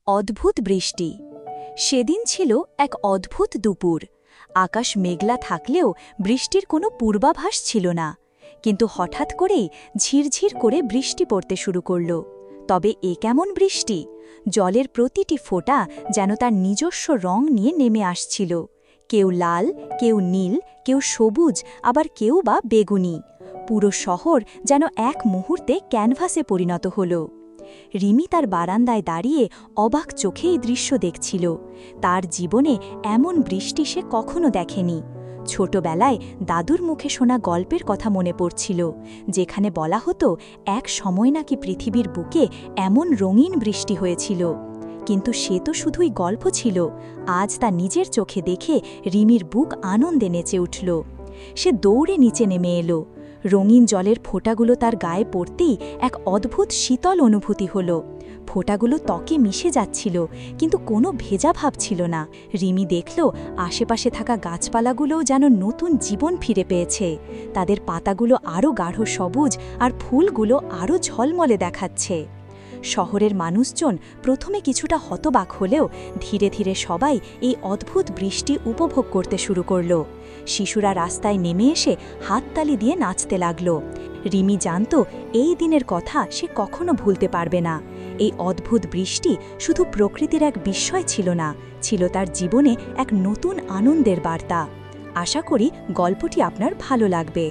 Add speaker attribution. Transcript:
Speaker 1: অদ্ভুত বৃষ্টি। সেদিন ছিল এক অদ্ভুত দুপুর। আকাশ মেঘলা থাকলেও বৃষ্টির কোনো পূর্বাভাস ছিল না, কিন্তু হঠাৎ করেই ঝিরঝির করে বৃষ্টি পড়তে শুরু করল। তবে এ কেমন বৃষ্টি! জলের প্রতিটি ফোঁটা যেন তার নিজস্ব রং নিয়ে নেমে আসছিল। কেউ লাল, কেউ নীল, কেউ সবুজ, আবার কেউ বা বেগুনি। পুরো শহর যেন এক মুহূর্তে ক্যানভাসে পরিণত হল। রিমি তার বারান্দায় দাঁড়িয়ে অবাক চোখে এই দৃশ্য দেখছিল। তার জীবনে এমন বৃষ্টি সে কখনো দেখেনি। ছোটবেলায় দাদুর মুখে শোনা গল্পের কথা মনে পড়ছিল, যেখানে বলা হতো এক সময় নাকি পৃথিবীর বুকে এমন রঙিন বৃষ্টি হয়েছিল। কিন্তু সে তো শুধুই গল্প ছিল। আজ তা নিজের চোখে দেখে রিমির বুক আনন্দে নেচে উঠল। সে দৌড়ে নিচে নেমে এলো। রঙিন জলের ফোঁটাগুলো তার গায়ে পড়তেই এক অদ্ভুত শীতল অনুভূতি হল। ফোঁটাগুলো ত্বকে মিশে যাচ্ছিল, কিন্তু কোনো ভেজা ভাব ছিল না। রিমি দেখল আশেপাশে থাকা গাছপালাগুলোও যেন নতুন জীবন ফিরে পেয়েছে। তাদের পাতাগুলো আরও গাঢ় সবুজ, আর ফুলগুলো আরও ঝলমলে দেখাচ্ছে। শহরের মানুষজন প্রথমে কিছুটা হতবাক হলেও ধীরে ধীরে সবাই এই অদ্ভুত বৃষ্টি উপভোগ করতে শুরু করল। শিশুরা রাস্তায় নেমে এসে হাততালি দিয়ে নাচতে লাগল। রিমি জানত এই দিনের কথা সে কখনো ভুলতে পারবে না। এই অদ্ভুত বৃষ্টি শুধু প্রকৃতির এক বিস্ময় ছিল না, ছিল তার জীবনে এক নতুন আনন্দের বার্তা। আশা করি গল্পটি আপনার ভালো লাগবে।